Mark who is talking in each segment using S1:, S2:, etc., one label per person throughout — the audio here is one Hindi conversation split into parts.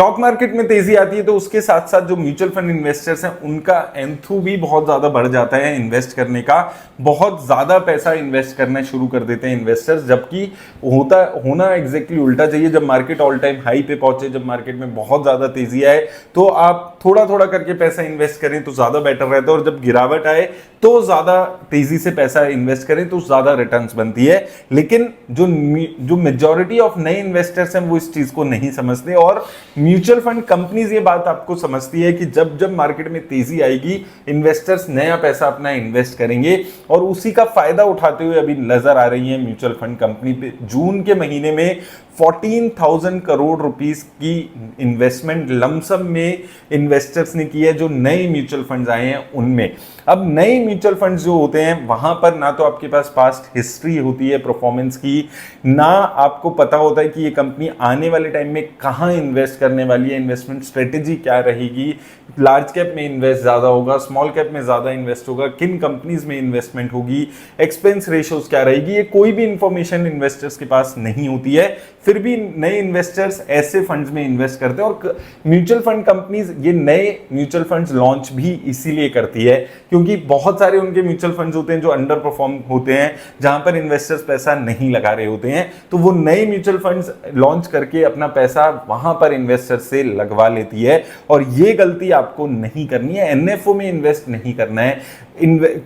S1: स्टॉक मार्केट में तेजी आती है तो उसके साथ साथ जो म्यूचुअल फंड इन्वेस्टर्स हैं उनका एंथू भी बहुत ज्यादा बढ़ जाता है इन्वेस्ट करने का। बहुत ज्यादा पैसा इन्वेस्ट करना शुरू कर देते हैं इन्वेस्टर्स, जबकि होना एग्जैक्टली उल्टा चाहिए। जब मार्केट ऑल टाइम हाई पे पहुंचे, जब मार्केट में बहुत ज्यादा तेजी आए तो आप थोड़ा थोड़ा करके पैसा इन्वेस्ट करें तो ज्यादा बेटर रहता है, और जब गिरावट आए तो ज्यादा तेजी से पैसा इन्वेस्ट करें तो ज्यादा रिटर्न्स बनती है। लेकिन जो मेजॉरिटी ऑफ नए इन्वेस्टर्स हैं वो इस चीज को नहीं समझते, और म्यूचुअल फंड कंपनीज ये बात आपको समझती है कि जब जब मार्केट में तेजी आएगी इन्वेस्टर्स नया पैसा अपना इन्वेस्ट करेंगे, और उसी का फायदा उठाते हुए अभी नजर आ रही है म्यूचुअल फंड कंपनी पे। जून के महीने में 14,000 करोड़ रुपीस की इन्वेस्टमेंट लमसम में इन्वेस्टर्स ने की है जो नए म्यूचुअल फंड्स आए हैं उनमें। अब नए म्यूचुअल फंड्स जो होते हैं वहां पर ना तो आपके पास पास्ट हिस्ट्री होती है परफॉर्मेंस की, ना आपको पता होता है कि ये कंपनी आने वाले टाइम में कहां इन्वेस्ट करने वाली है, इन्वेस्टमेंट स्ट्रेटेजी क्या रहेगी, लार्ज कैप में इन्वेस्ट ज्यादा होगा, स्मॉल कैप में ज्यादा इन्वेस्ट होगा, किन कंपनीज में इन्वेस्टमेंट होगी, एक्सपेंस रेशियोज क्या रहेगी, ये कोई भी इंफॉर्मेशन इन्वेस्टर्स के पास नहीं होती है। फिर भी नए इन्वेस्टर्स ऐसे फंड्स में इन्वेस्ट करते हैं, और म्यूचुअल फंड कंपनीज ये नए म्यूचुअल फंड्स लॉन्च भी इसीलिए करती है क्योंकि बहुत सारे उनके म्यूचुअल फंड्स होते हैं जो अंडर परफॉर्म होते हैं, जहां पर इन्वेस्टर्स पैसा नहीं लगा रहे होते हैं, तो वो नए म्यूचुअल फंड्स लॉन्च करके अपना पैसा वहां पर इन्वेस्टर्स से लगवा लेती है। और ये गलती आपको नहीं करनी है, एनएफओ में इन्वेस्ट नहीं करना है।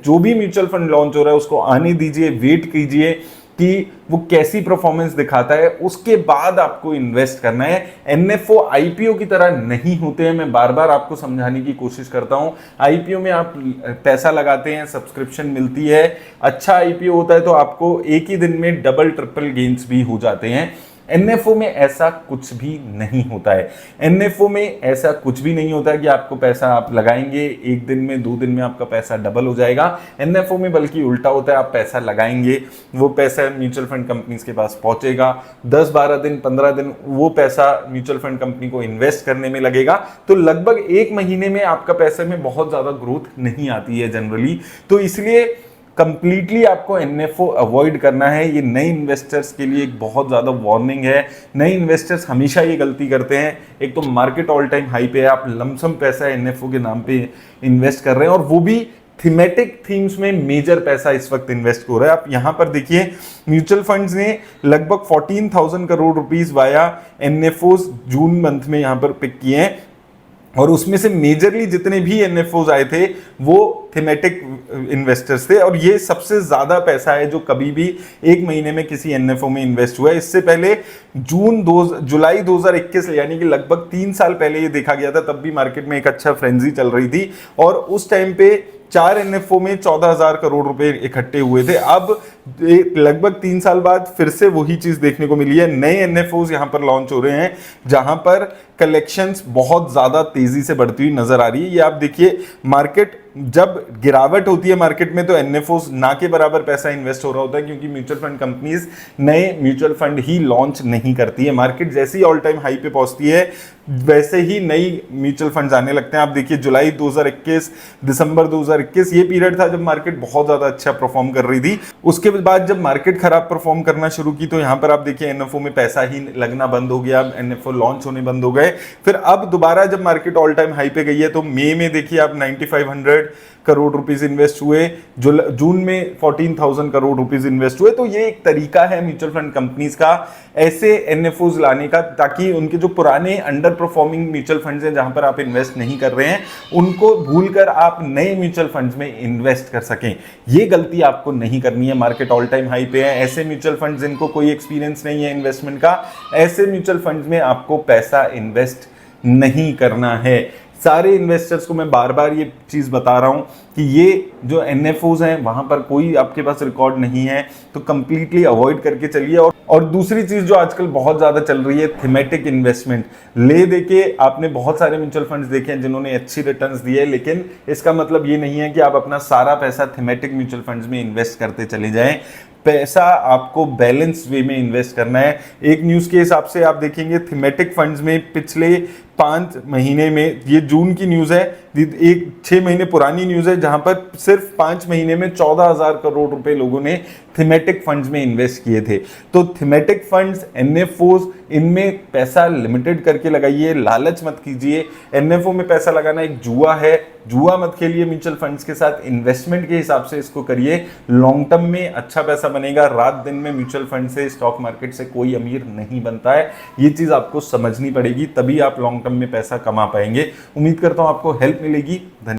S1: जो भी म्यूचुअल फंड लॉन्च हो रहा है उसको आने दीजिए, वेट कीजिए कि वो कैसी परफॉर्मेंस दिखाता है, उसके बाद आपको इन्वेस्ट करना है। एनएफओ आईपीओ की तरह नहीं होते हैं, मैं बार बार आपको समझाने की कोशिश करता हूं। आईपीओ में आप पैसा लगाते हैं, सब्सक्रिप्शन मिलती है, अच्छा आईपीओ होता है तो आपको एक ही दिन में डबल ट्रिपल गेन्स भी हो जाते हैं। एनएफओ में ऐसा कुछ भी नहीं होता है। एनएफओ में ऐसा कुछ भी नहीं होता है कि आपको पैसा आप लगाएंगे एक दिन में 2 दिन में आपका पैसा डबल हो जाएगा। एनएफओ में बल्कि उल्टा होता है, आप पैसा लगाएंगे, वो पैसा म्यूचुअल फंड कंपनीज के पास पहुंचेगा, 10-12 दिन 15 दिन वो पैसा म्यूचुअल फंड कंपनी को इन्वेस्ट करने में लगेगा, तो लगभग 1 महीने में आपका पैसे में बहुत ज्यादा ग्रोथ नहीं आती है जनरली। तो इसलिए कंप्लीटली आपको एनएफओ अवॉइड करना है। ये नए इन्वेस्टर्स के लिए एक बहुत ज़्यादा वार्निंग है। नए इन्वेस्टर्स हमेशा ये गलती करते हैं, एक तो मार्केट ऑल टाइम हाई पे है, आप लमसम पैसा एनएफओ के नाम पे इन्वेस्ट कर रहे हैं, और वो भी थीमेटिक थीम्स में मेजर पैसा इस वक्त इन्वेस्ट हो रहा है। आप यहां पर देखिए म्यूचुअल फंड्स ने लगभग 14,000 crore rupees via NFOs June month में यहां पर पिक किए हैं, और उसमें से मेजरली जितने भी एनएफओज आए थे वो थीमेटिक इन्वेस्टर्स थे, और ये सबसे ज्यादा पैसा है जो कभी भी एक महीने में किसी एनएफओ में इन्वेस्ट हुआ है। इससे पहले जुलाई 2021 यानी कि लगभग 3 साल पहले ये देखा गया था, तब भी मार्केट में एक अच्छा फ्रेंजी चल रही थी, और उस टाइम पे 4 एनएफओ में 14,000 करोड़ रुपए इकट्ठे हुए थे। अब लगभग 3 साल बाद फिर से वही चीज देखने को मिली है। नए एनएफओज यहां पर लॉन्च हो रहे हैं जहां पर कलेक्शंस बहुत ज्यादा तेजी से बढ़ती हुई नजर आ रही है। ये आप देखिए, मार्केट जब गिरावट होती है मार्केट में तो एनएफओज ना के बराबर पैसा इन्वेस्ट हो रहा होता है, क्योंकि म्यूचुअल फंड कंपनीज नए म्यूचुअल फंड ही लॉन्च नहीं करती है। मार्केट जैसे ही ऑल टाइम हाई पे पहुंचती है वैसे ही नई म्यूचुअल फंड्स आने लगते हैं। आप देखिए जुलाई 2021, दिसंबर 2021 ये पीरियड था जब मार्केट बहुत ज्यादा अच्छा परफॉर्म कर रही थी। उसके बाद जब मार्केट खराब परफॉर्म करना शुरू की तो यहां पर आप देखिए एनएफओ में पैसा ही लगना बंद हो गया, एनएफओ लॉन्च होने बंद हो गए। फिर अब दोबारा जब मार्केट ऑल टाइम हाई पे गई है तो मई में देखिए आप 9500 करोड़ रुपीस इन्वेस्ट हुए, जून में 14,000 करोड़ रुपीस इन्वेस्ट हुए। तो ये एक तरीका है म्यूचुअल फंड कंपनीज का ऐसे एनएफओज लाने का, ताकि उनके जो पुराने अंडर परफॉर्मिंग म्यूचुअल फंड्स हैं जहां पर आप इन्वेस्ट नहीं कर रहे हैं उनको भूलकर आप नए म्यूचुअल फंड्स में इन्वेस्ट कर सकें। ये गलती आपको नहीं करनी है। मार्केट ऑल टाइम हाई पे है, ऐसे म्यूचुअल फंड्स जिनको कोई एक्सपीरियंस नहीं है इन्वेस्टमेंट का, ऐसे म्यूचुअल फंड्स में आपको पैसा इन्वेस्ट नहीं करना है। सारे इन्वेस्टर्स को मैं बार बार ये चीज बता रहा हूं कि ये जो एनएफओज हैं वहां पर कोई आपके पास रिकॉर्ड नहीं है, तो कंप्लीटली अवॉइड करके चलिए। और दूसरी चीज जो आजकल बहुत ज्यादा चल रही है थीमेटिक इन्वेस्टमेंट। ले देके आपने बहुत सारे म्यूचुअल फंड्स देखे हैं जिन्होंने अच्छी रिटर्न्स दी है, लेकिन इसका मतलब ये नहीं है कि आप अपना सारा पैसा थीमेटिक म्यूचुअल फंड्स में इन्वेस्ट करते चले जाएं। पैसा आपको बैलेंस वे में इन्वेस्ट करना है। एक न्यूज के हिसाब से आप देखेंगे थीमेटिक फंड्स में पिछले 5 महीने में, ये जून की न्यूज है, एक 6 महीने पुरानी न्यूज है जहां पर सिर्फ 5 महीने में 14,000 करोड़ रुपए लोगों ने थीमेटिक फंड्स में इन्वेस्ट किए थे। तो थीमेटिक फंड्स, एनएफओज, इनमें पैसा लिमिटेड करके लगाइए, लालच मत कीजिए। एनएफओ में पैसा लगाना एक जुआ है, जुआ मत खेलिए म्यूचुअल फंड्स के साथ, इन्वेस्टमेंट के हिसाब से इसको करिए। लॉन्ग टर्म में अच्छा पैसा बनेगा। रात दिन में म्यूचुअल फंड से, स्टॉक मार्केट से कोई अमीर नहीं बनता है, ये चीज आपको समझनी पड़ेगी, तभी आप लॉन्ग टर्म में पैसा कमा पाएंगे। उम्मीद करता हूं आपको हेल्प मिलेगी। धन्यवाद।